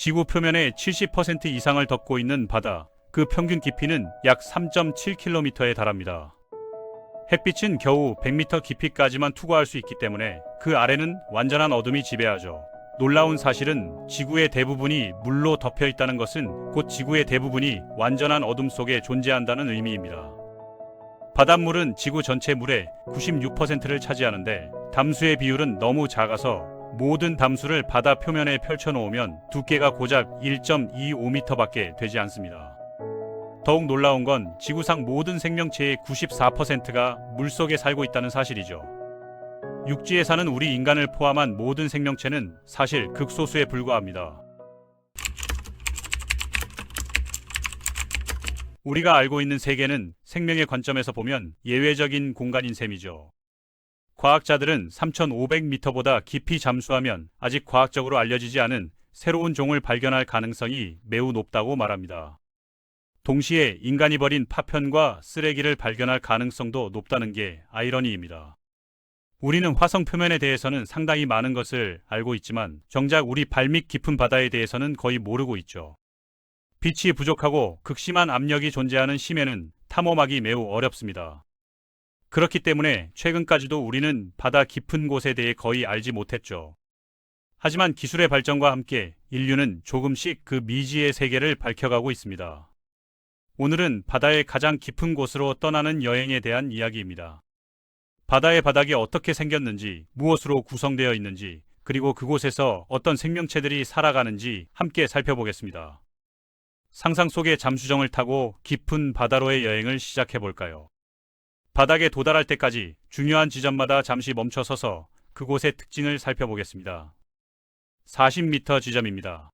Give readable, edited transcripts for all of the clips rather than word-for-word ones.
지구 표면의 70% 이상을 덮고 있는 바다, 그 평균 깊이는 약 3.7km에 달합니다. 햇빛은 겨우 100m 깊이까지만 투과할 수 있기 때문에 그 아래는 완전한 어둠이 지배하죠. 놀라운 사실은 지구의 대부분이 물로 덮여 있다는 것은 곧 지구의 대부분이 완전한 어둠 속에 존재한다는 의미입니다. 바닷물은 지구 전체 물의 96%를 차지하는데 담수의 비율은 너무 작아서 모든 담수를 바다 표면에 펼쳐놓으면 두께가 고작 1.25m밖에 되지 않습니다. 더욱 놀라운 건 지구상 모든 생명체의 94%가 물속에 살고 있다는 사실이죠. 육지에 사는 우리 인간을 포함한 모든 생명체는 사실 극소수에 불과합니다. 우리가 알고 있는 세계는 생명의 관점에서 보면 예외적인 공간인 셈이죠. 과학자들은 3,500m보다 깊이 잠수하면 아직 과학적으로 알려지지 않은 새로운 종을 발견할 가능성이 매우 높다고 말합니다. 동시에 인간이 버린 파편과 쓰레기를 발견할 가능성도 높다는 게 아이러니입니다. 우리는 화성 표면에 대해서는 상당히 많은 것을 알고 있지만 정작 우리 발밑 깊은 바다에 대해서는 거의 모르고 있죠. 빛이 부족하고 극심한 압력이 존재하는 심해는 탐험하기 매우 어렵습니다. 그렇기 때문에 최근까지도 우리는 바다 깊은 곳에 대해 거의 알지 못했죠. 하지만 기술의 발전과 함께 인류는 조금씩 그 미지의 세계를 밝혀가고 있습니다. 오늘은 바다의 가장 깊은 곳으로 떠나는 여행에 대한 이야기입니다. 바다의 바닥이 어떻게 생겼는지, 무엇으로 구성되어 있는지, 그리고 그곳에서 어떤 생명체들이 살아가는지 함께 살펴보겠습니다. 상상 속의 잠수정을 타고 깊은 바다로의 여행을 시작해볼까요? 바닥에 도달할 때까지 중요한 지점마다 잠시 멈춰서서 그곳의 특징을 살펴보겠습니다. 40m 지점입니다.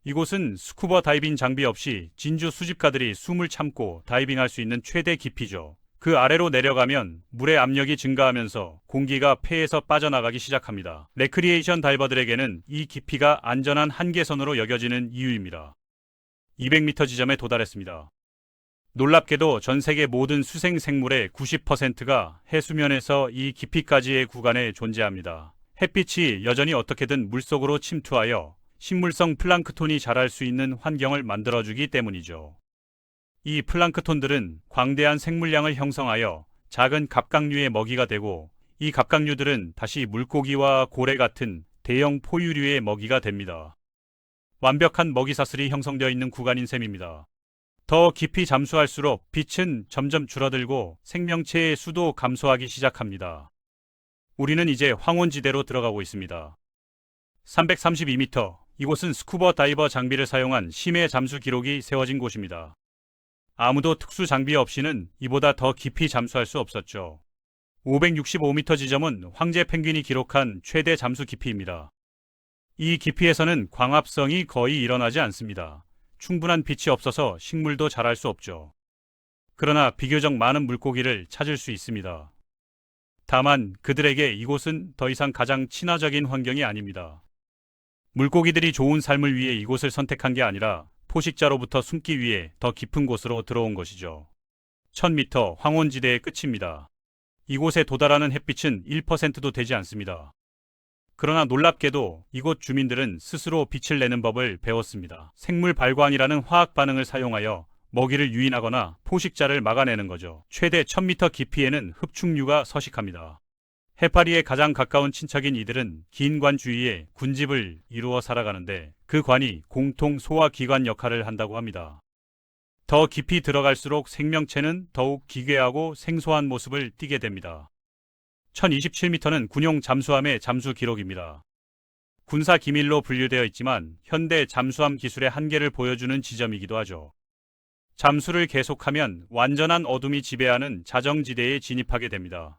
이곳은 스쿠버 다이빙 장비 없이 진주 수집가들이 숨을 참고 다이빙할 수 있는 최대 깊이죠. 그 아래로 내려가면 물의 압력이 증가하면서 공기가 폐에서 빠져나가기 시작합니다. 레크리에이션 다이버들에게는 이 깊이가 안전한 한계선으로 여겨지는 이유입니다. 200m 지점에 도달했습니다. 놀랍게도 전 세계 모든 수생 생물의 90%가 해수면에서 이 깊이까지의 구간에 존재합니다. 햇빛이 여전히 어떻게든 물속으로 침투하여 식물성 플랑크톤이 자랄 수 있는 환경을 만들어주기 때문이죠. 이 플랑크톤들은 광대한 생물량을 형성하여 작은 갑각류의 먹이가 되고 이 갑각류들은 다시 물고기와 고래 같은 대형 포유류의 먹이가 됩니다. 완벽한 먹이사슬이 형성되어 있는 구간인 셈입니다. 더 깊이 잠수할수록 빛은 점점 줄어들고 생명체의 수도 감소하기 시작합니다. 우리는 이제 황혼지대로 들어가고 있습니다. 332m, 이곳은 스쿠버 다이버 장비를 사용한 심해 잠수 기록이 세워진 곳입니다. 아무도 특수 장비 없이는 이보다 더 깊이 잠수할 수 없었죠. 565m 지점은 황제 펭귄이 기록한 최대 잠수 깊이입니다. 이 깊이에서는 광합성이 거의 일어나지 않습니다. 충분한 빛이 없어서 식물도 자랄 수 없죠. 그러나 비교적 많은 물고기를 찾을 수 있습니다. 다만 그들에게 이곳은 더 이상 가장 친화적인 환경이 아닙니다. 물고기들이 좋은 삶을 위해 이곳을 선택한 게 아니라 포식자로부터 숨기 위해 더 깊은 곳으로 들어온 것이죠. 1000m 황혼지대의 끝입니다. 이곳에 도달하는 햇빛은 1%도 되지 않습니다. 그러나 놀랍게도 이곳 주민들은 스스로 빛을 내는 법을 배웠습니다. 생물 발광이라는 화학 반응을 사용하여 먹이를 유인하거나 포식자를 막아내는 거죠. 최대 1000m 깊이에는 흡충류가 서식합니다. 해파리에 가장 가까운 친척인 이들은 긴 관 주위에 군집을 이루어 살아가는데 그 관이 공통 소화기관 역할을 한다고 합니다. 더 깊이 들어갈수록 생명체는 더욱 기괴하고 생소한 모습을 띠게 됩니다. 1027m는 군용 잠수함의 잠수 기록입니다. 군사 기밀로 분류되어 있지만 현대 잠수함 기술의 한계를 보여주는 지점이기도 하죠. 잠수를 계속하면 완전한 어둠이 지배하는 자정지대에 진입하게 됩니다.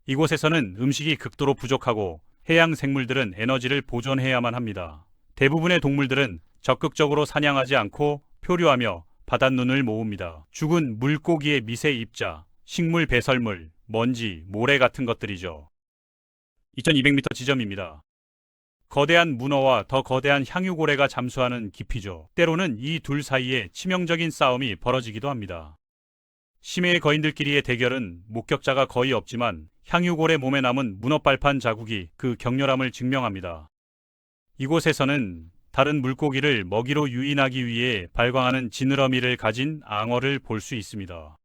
이곳에서는 음식이 극도로 부족하고 해양 생물들은 에너지를 보존해야만 합니다. 대부분의 동물들은 적극적으로 사냥하지 않고 표류하며 바닷눈을 모읍니다. 죽은 물고기의 미세 입자, 식물 배설물, 먼지, 모래 같은 것들이죠. 2200m 지점입니다. 거대한 문어와 더 거대한 향유고래가 잠수하는 깊이죠. 때로는 이 둘 사이에 치명적인 싸움이 벌어지기도 합니다. 심해의 거인들끼리의 대결은 목격자가 거의 없지만 향유고래 몸에 남은 문어발판 자국이 그 격렬함을 증명합니다. 이곳에서는 다른 물고기를 먹이로 유인하기 위해 발광하는 지느러미를 가진 앙어를 볼 수 있습니다.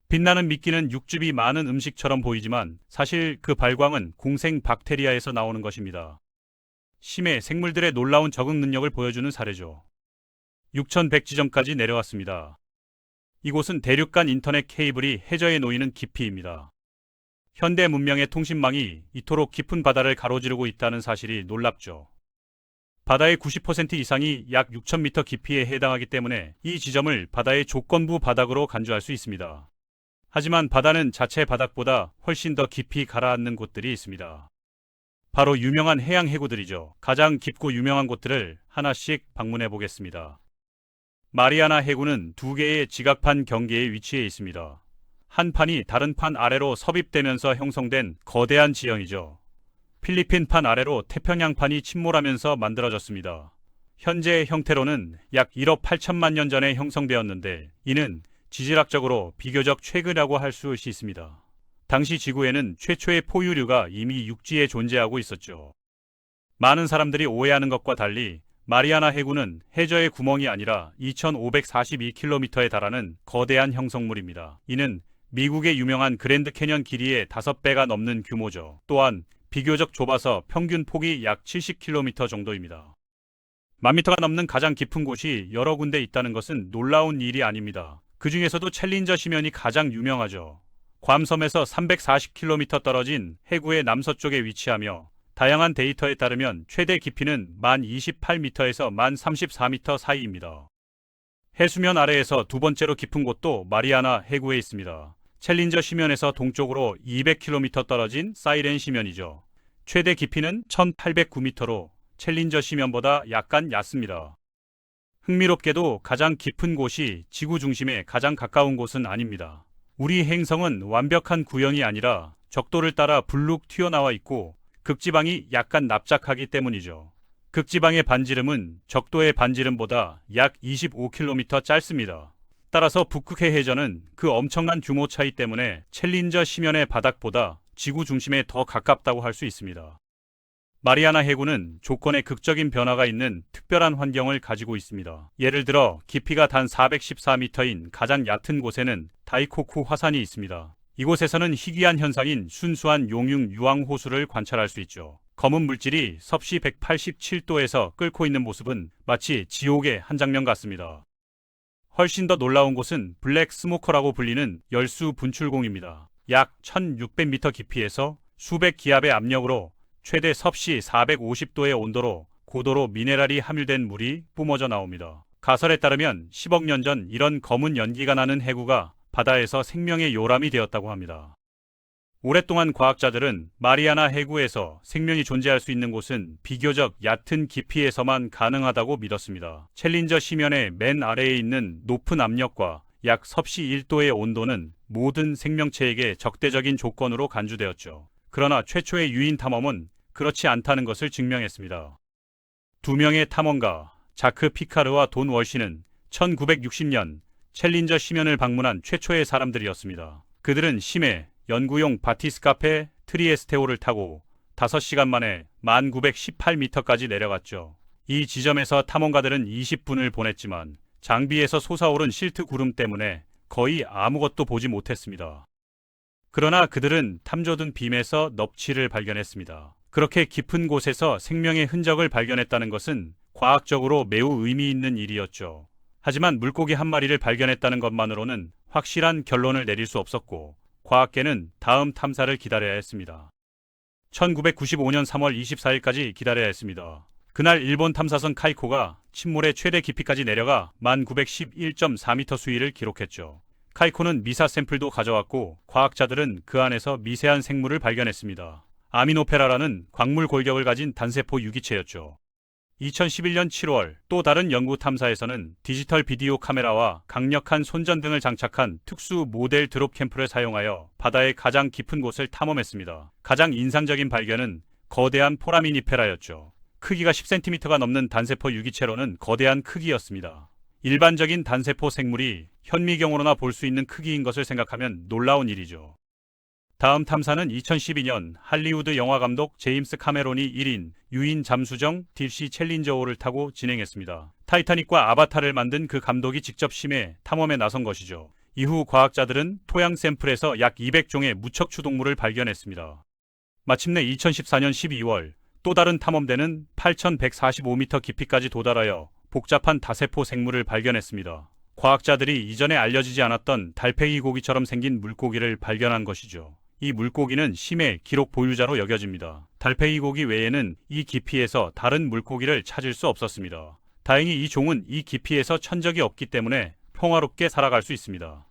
빛나는 미끼는 육즙이 많은 음식처럼 보이지만 사실 그 발광은 공생 박테리아에서 나오는 것입니다. 심해 생물들의 놀라운 적응 능력을 보여주는 사례죠. 6100지점까지 내려왔습니다. 이곳은 대륙 간 인터넷 케이블이 해저에 놓이는 깊이입니다. 현대 문명의 통신망이 이토록 깊은 바다를 가로지르고 있다는 사실이 놀랍죠. 바다의 90% 이상이 약 6000m 깊이에 해당하기 때문에 이 지점을 바다의 조건부 바닥으로 간주할 수 있습니다. 하지만 바다는 자체 바닥보다 훨씬 더 깊이 가라앉는 곳들이 있습니다. 바로 유명한 해양 해구들이죠. 가장 깊고 유명한 곳들을 하나씩 방문해 보겠습니다. 마리아나 해구는 두 개의 지각판 경계에 위치해 있습니다. 한 판이 다른 판 아래로 섭입되면서 형성된 거대한 지형이죠. 필리핀 판 아래로 태평양판이 침몰하면서 만들어졌습니다. 현재의 형태로는 약 1억 8천만 년 전에 형성되었는데 이는 지질학적으로 비교적 최근이라고 할 수 있습니다. 당시 지구에는 최초의 포유류가 이미 육지에 존재하고 있었죠. 많은 사람들이 오해하는 것과 달리 마리아나 해구는 해저의 구멍이 아니라 2542km에 달하는 거대한 형성물입니다. 이는 미국의 유명한 그랜드 캐년 길이의 5배가 넘는 규모죠. 또한 비교적 좁아서 평균 폭이 약 70km 정도입니다. 10,000m가 넘는 가장 깊은 곳이 여러 군데 있다는 것은 놀라운 일이 아닙니다. 그 중에서도 챌린저 심연이 가장 유명하죠. 괌섬에서 340km 떨어진 해구의 남서쪽에 위치하며 다양한 데이터에 따르면 최대 깊이는 1028m에서 1034m 사이입니다. 해수면 아래에서 두 번째로 깊은 곳도 마리아나 해구에 있습니다. 챌린저 심연에서 동쪽으로 200km 떨어진 사이렌 심연이죠. 최대 깊이는 1809m로 챌린저 심연보다 약간 얕습니다. 흥미롭게도 가장 깊은 곳이 지구 중심에 가장 가까운 곳은 아닙니다. 우리 행성은 완벽한 구형이 아니라 적도를 따라 불룩 튀어나와 있고 극지방이 약간 납작하기 때문이죠. 극지방의 반지름은 적도의 반지름보다 약 25km 짧습니다. 따라서 북극해 해저는 그 엄청난 규모 차이 때문에 챌린저 심연의 바닥보다 지구 중심에 더 가깝다고 할 수 있습니다. 마리아나 해구는 조건의 극적인 변화가 있는 특별한 환경을 가지고 있습니다. 예를 들어 깊이가 단 414m인 가장 얕은 곳에는 다이코쿠 화산이 있습니다. 이곳에서는 희귀한 현상인 순수한 용융 유황 호수를 관찰할 수 있죠. 검은 물질이 섭씨 187도에서 끓고 있는 모습은 마치 지옥의 한 장면 같습니다. 훨씬 더 놀라운 곳은 블랙 스모커라고 불리는 열수 분출공입니다. 약 1600m 깊이에서 수백 기압의 압력으로 최대 섭씨 450도의 온도로 고도로 미네랄이 함유된 물이 뿜어져 나옵니다. 가설에 따르면 10억 년 전 이런 검은 연기가 나는 해구가 바다에서 생명의 요람이 되었다고 합니다. 오랫동안 과학자들은 마리아나 해구에서 생명이 존재할 수 있는 곳은 비교적 얕은 깊이에서만 가능하다고 믿었습니다. 챌린저 심연의 맨 아래에 있는 높은 압력과 약 섭씨 1도의 온도는 모든 생명체에게 적대적인 조건으로 간주되었죠. 그러나 최초의 유인 탐험은 그렇지 않다는 것을 증명했습니다. 두 명의 탐험가 자크 피카르와 돈 월시는 1960년 챌린저 심연을 방문한 최초의 사람들이었습니다. 그들은 심해 연구용 바티스카페 트리에스테오를 타고 5시간 만에 1918m까지 내려갔죠. 이 지점에서 탐험가들은 20분을 보냈지만 장비에서 솟아오른 실트 구름 때문에 거의 아무것도 보지 못했습니다. 그러나 그들은 탐조든 빔에서 넙치를 발견했습니다. 그렇게 깊은 곳에서 생명의 흔적을 발견했다는 것은 과학적으로 매우 의미 있는 일이었죠. 하지만 물고기 한 마리를 발견했다는 것만으로는 확실한 결론을 내릴 수 없었고 과학계는 다음 탐사를 기다려야 했습니다. 1995년 3월 24일까지 기다려야 했습니다. 그날 일본 탐사선 카이코가 침몰의 최대 깊이까지 내려가 1911.4m 수위를 기록했죠. 카이코는 미사 샘플도 가져왔고 과학자들은 그 안에서 미세한 생물을 발견했습니다. 아미노페라라는 광물 골격을 가진 단세포 유기체였죠. 2011년 7월 또 다른 연구 탐사에서는 디지털 비디오 카메라와 강력한 손전등을 장착한 특수 모델 드롭 캠프를 사용하여 바다의 가장 깊은 곳을 탐험했습니다. 가장 인상적인 발견은 거대한 포라미니페라였죠. 크기가 10cm가 넘는 단세포 유기체로는 거대한 크기였습니다. 일반적인 단세포 생물이 현미경으로나 볼 수 있는 크기인 것을 생각하면 놀라운 일이죠. 다음 탐사는 2012년 할리우드 영화감독 제임스 카메론이 1인 유인 잠수정 딥시 챌린저호를 타고 진행했습니다. 타이타닉과 아바타를 만든 그 감독이 직접 심해 탐험에 나선 것이죠. 이후 과학자들은 토양 샘플에서 약 200종의 무척추 동물을 발견했습니다. 마침내 2014년 12월 또 다른 탐험대는 8,145m 깊이까지 도달하여 복잡한 다세포 생물을 발견했습니다. 과학자들이 이전에 알려지지 않았던 달팽이 고기처럼 생긴 물고기를 발견한 것이죠. 이 물고기는 심해 기록 보유자로 여겨집니다. 달팽이 고기 외에는 이 깊이에서 다른 물고기를 찾을 수 없었습니다. 다행히 이 종은 이 깊이에서 천적이 없기 때문에 평화롭게 살아갈 수 있습니다.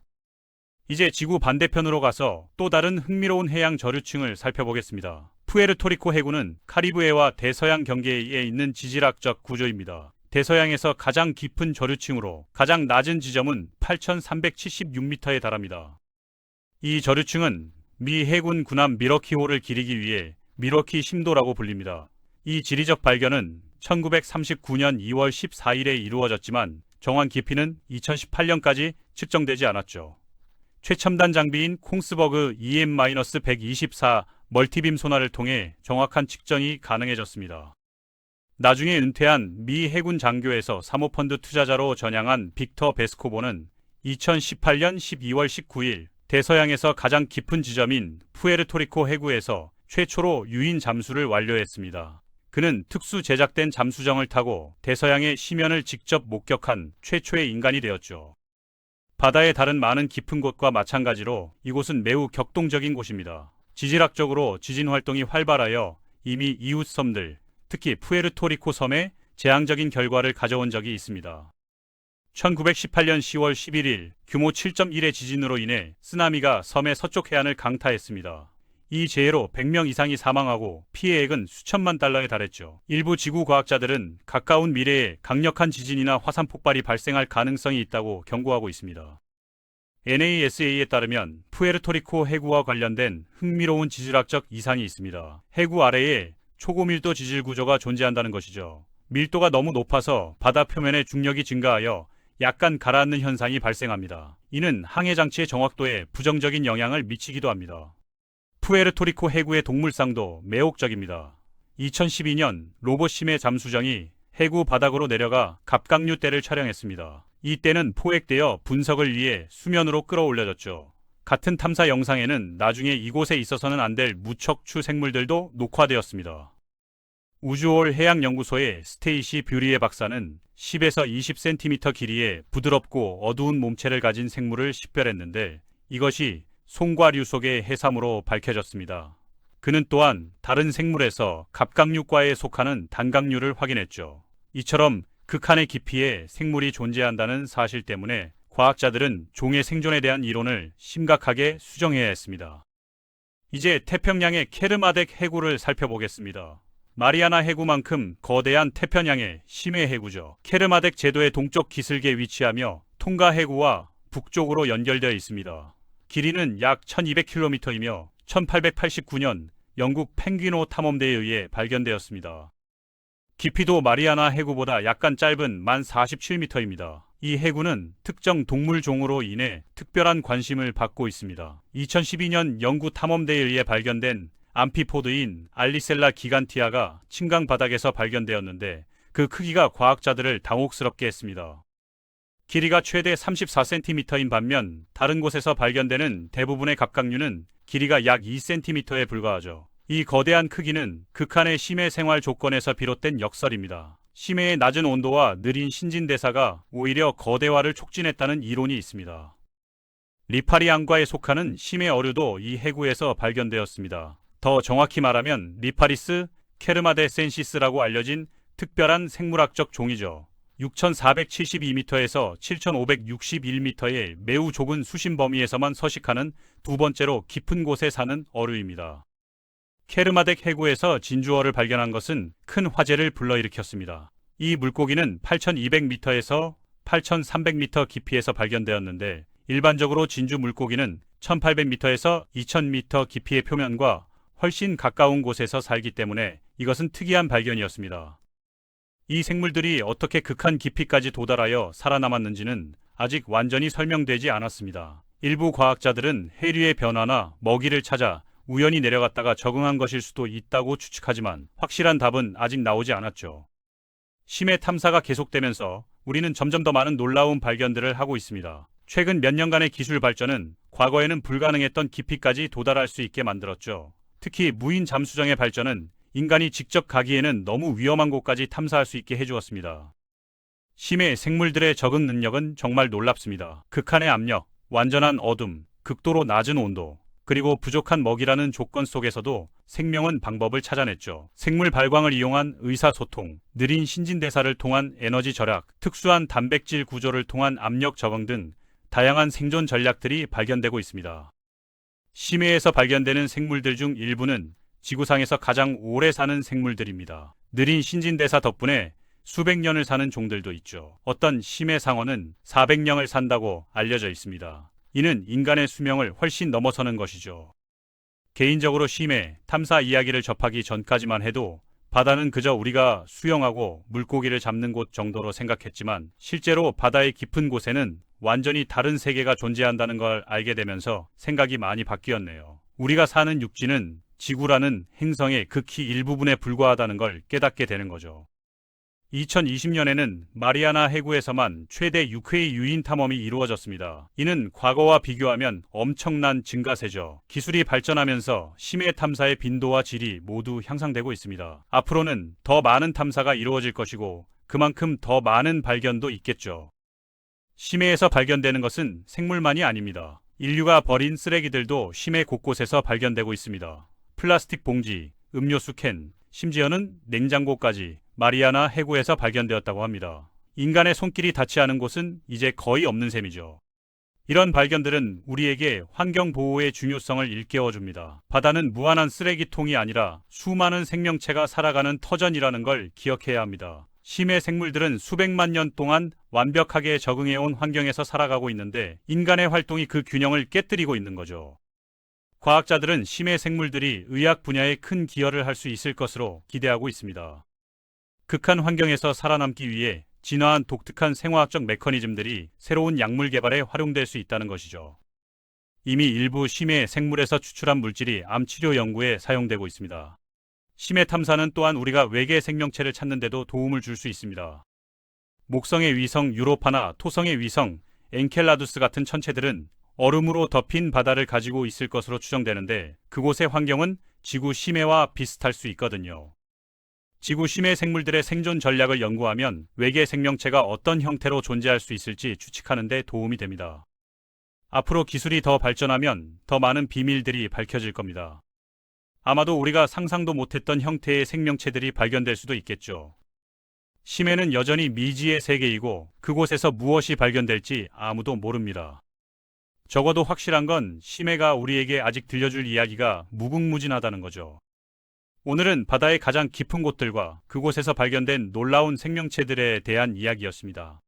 이제 지구 반대편으로 가서 또 다른 흥미로운 해양 저류층을 살펴보겠습니다. 푸에르토리코 해구는 카리브해와 대서양 경계에 있는 지질학적 구조입니다. 대서양에서 가장 깊은 저류층으로 가장 낮은 지점은 8,376m에 달합니다. 이 저류층은 미 해군 군함 미러키호를 기리기 위해 미러키 심도라고 불립니다. 이 지리적 발견은 1939년 2월 14일에 이루어졌지만 정확 깊이는 2018년까지 측정되지 않았죠. 최첨단 장비인 콩스버그 EM-124 멀티빔 소나를 통해 정확한 측정이 가능해졌습니다. 나중에 은퇴한 미 해군 장교에서 사모펀드 투자자로 전향한 빅터 베스코보는 2018년 12월 19일 대서양에서 가장 깊은 지점인 푸에르토리코 해구에서 최초로 유인 잠수를 완료했습니다. 그는 특수 제작된 잠수정을 타고 대서양의 심연을 직접 목격한 최초의 인간이 되었죠. 바다의 다른 많은 깊은 곳과 마찬가지로 이곳은 매우 격동적인 곳입니다. 지질학적으로 지진 활동이 활발하여 이미 이웃 섬들, 특히 푸에르토리코 섬에 재앙적인 결과를 가져온 적이 있습니다. 1918년 10월 11일 규모 7.1의 지진으로 인해 쓰나미가 섬의 서쪽 해안을 강타했습니다. 이 재해로 100명 이상이 사망하고 피해액은 수천만 달러에 달했죠. 일부 지구 과학자들은 가까운 미래에 강력한 지진이나 화산 폭발이 발생할 가능성이 있다고 경고하고 있습니다. NASA에 따르면 푸에르토리코 해구와 관련된 흥미로운 지질학적 이상이 있습니다. 해구 아래에 초고밀도 지질 구조가 존재한다는 것이죠. 밀도가 너무 높아서 바다 표면의 중력이 증가하여 약간 가라앉는 현상이 발생합니다. 이는 항해 장치의 정확도에 부정적인 영향을 미치기도 합니다. 푸에르토리코 해구의 동물상도 매혹적입니다. 2012년 로봇심해 잠수정이 해구 바닥으로 내려가 갑각류 떼를 촬영했습니다. 이 떼는 포획되어 분석을 위해 수면으로 끌어올려졌죠. 같은 탐사 영상에는 나중에 이곳에 있어서는 안 될 무척추 생물들도 녹화되었습니다. 우주홀 해양연구소의 스테이시 뷰리에 박사는 10에서 20cm 길이의 부드럽고 어두운 몸체를 가진 생물을 식별했는데 이것이 송과류 속의 해삼으로 밝혀졌습니다. 그는 또한 다른 생물에서 갑각류과에 속하는 단각류를 확인했죠. 이처럼 극한의 깊이에 생물이 존재한다는 사실 때문에 과학자들은 종의 생존에 대한 이론을 심각하게 수정해야 했습니다. 이제 태평양의 케르마덱 해구를 살펴보겠습니다. 마리아나 해구만큼 거대한 태평양의 심해 해구죠. 케르마덱 제도의 동쪽 기슭에 위치하며 통가 해구와 북쪽으로 연결되어 있습니다. 길이는 약 1200km이며 1889년 영국 펭귄호 탐험대에 의해 발견되었습니다. 깊이도 마리아나 해구보다 약간 짧은 47m입니다. 이 해구는 특정 동물 종으로 인해 특별한 관심을 받고 있습니다. 2012년 영구 탐험대에 의해 발견된 암피포드인 알리셀라 기간티아가 침강 바닥에서 발견되었는데 그 크기가 과학자들을 당혹스럽게 했습니다. 길이가 최대 34cm인 반면 다른 곳에서 발견되는 대부분의 갑각류는 길이가 약 2cm에 불과하죠. 이 거대한 크기는 극한의 심해 생활 조건에서 비롯된 역설입니다. 심해의 낮은 온도와 느린 신진대사가 오히려 거대화를 촉진했다는 이론이 있습니다. 리파리안과에 속하는 심해 어류도 이 해구에서 발견되었습니다. 더 정확히 말하면 리파리스 케르마데센시스라고 알려진 특별한 생물학적 종이죠. 6,472m에서 7,561m의 매우 좁은 수심 범위에서만 서식하는 두 번째로 깊은 곳에 사는 어류입니다. 케르마덱 해구에서 진주어를 발견한 것은 큰 화제를 불러일으켰습니다. 이 물고기는 8,200m에서 8,300m 깊이에서 발견되었는데 일반적으로 진주 물고기는 1,800m에서 2,000m 깊이의 표면과 훨씬 가까운 곳에서 살기 때문에 이것은 특이한 발견이었습니다. 이 생물들이 어떻게 극한 깊이까지 도달하여 살아남았는지는 아직 완전히 설명되지 않았습니다. 일부 과학자들은 해류의 변화나 먹이를 찾아 우연히 내려갔다가 적응한 것일 수도 있다고 추측하지만 확실한 답은 아직 나오지 않았죠. 심해 탐사가 계속되면서 우리는 점점 더 많은 놀라운 발견들을 하고 있습니다. 최근 몇 년간의 기술 발전은 과거에는 불가능했던 깊이까지 도달할 수 있게 만들었죠. 특히 무인 잠수정의 발전은 인간이 직접 가기에는 너무 위험한 곳까지 탐사할 수 있게 해주었습니다. 심해 생물들의 적응 능력은 정말 놀랍습니다. 극한의 압력, 완전한 어둠, 극도로 낮은 온도, 그리고 부족한 먹이라는 조건 속에서도 생명은 방법을 찾아냈죠. 생물 발광을 이용한 의사소통, 느린 신진대사를 통한 에너지 절약, 특수한 단백질 구조를 통한 압력 적응 등 다양한 생존 전략들이 발견되고 있습니다. 심해에서 발견되는 생물들 중 일부는 지구상에서 가장 오래 사는 생물들입니다. 느린 신진대사 덕분에 수백 년을 사는 종들도 있죠. 어떤 심해 상어는 400년을 산다고 알려져 있습니다. 이는 인간의 수명을 훨씬 넘어서는 것이죠. 개인적으로 심해 탐사 이야기를 접하기 전까지만 해도 바다는 그저 우리가 수영하고 물고기를 잡는 곳 정도로 생각했지만 실제로 바다의 깊은 곳에는 완전히 다른 세계가 존재한다는 걸 알게 되면서 생각이 많이 바뀌었네요. 우리가 사는 육지는 지구라는 행성의 극히 일부분에 불과하다는 걸 깨닫게 되는 거죠. 2020년에는 마리아나 해구에서만 최대 6회의 유인 탐험이 이루어졌습니다. 이는 과거와 비교하면 엄청난 증가세죠. 기술이 발전하면서 심해 탐사의 빈도와 질이 모두 향상되고 있습니다. 앞으로는 더 많은 탐사가 이루어질 것이고 그만큼 더 많은 발견도 있겠죠. 심해에서 발견되는 것은 생물만이 아닙니다. 인류가 버린 쓰레기들도 심해 곳곳에서 발견되고 있습니다. 플라스틱 봉지, 음료수 캔, 심지어는 냉장고까지 마리아나 해구에서 발견되었다고 합니다. 인간의 손길이 닿지 않은 곳은 이제 거의 없는 셈이죠. 이런 발견들은 우리에게 환경 보호의 중요성을 일깨워줍니다. 바다는 무한한 쓰레기통이 아니라 수많은 생명체가 살아가는 터전이라는 걸 기억해야 합니다. 심해 생물들은 수백만 년 동안 완벽하게 적응해온 환경에서 살아가고 있는데 인간의 활동이 그 균형을 깨뜨리고 있는 거죠. 과학자들은 심해 생물들이 의학 분야에 큰 기여를 할 수 있을 것으로 기대하고 있습니다. 극한 환경에서 살아남기 위해 진화한 독특한 생화학적 메커니즘들이 새로운 약물 개발에 활용될 수 있다는 것이죠. 이미 일부 심해 생물에서 추출한 물질이 암 치료 연구에 사용되고 있습니다. 심해 탐사는 또한 우리가 외계 생명체를 찾는 데도 도움을 줄 수 있습니다. 목성의 위성 유로파나 토성의 위성 엔켈라두스 같은 천체들은 얼음으로 덮인 바다를 가지고 있을 것으로 추정되는데 그곳의 환경은 지구 심해와 비슷할 수 있거든요. 지구 심해 생물들의 생존 전략을 연구하면 외계 생명체가 어떤 형태로 존재할 수 있을지 추측하는 데 도움이 됩니다. 앞으로 기술이 더 발전하면 더 많은 비밀들이 밝혀질 겁니다. 아마도 우리가 상상도 못했던 형태의 생명체들이 발견될 수도 있겠죠. 심해는 여전히 미지의 세계이고 그곳에서 무엇이 발견될지 아무도 모릅니다. 적어도 확실한 건 심해가 우리에게 아직 들려줄 이야기가 무궁무진하다는 거죠. 오늘은 바다의 가장 깊은 곳들과 그곳에서 발견된 놀라운 생명체들에 대한 이야기였습니다.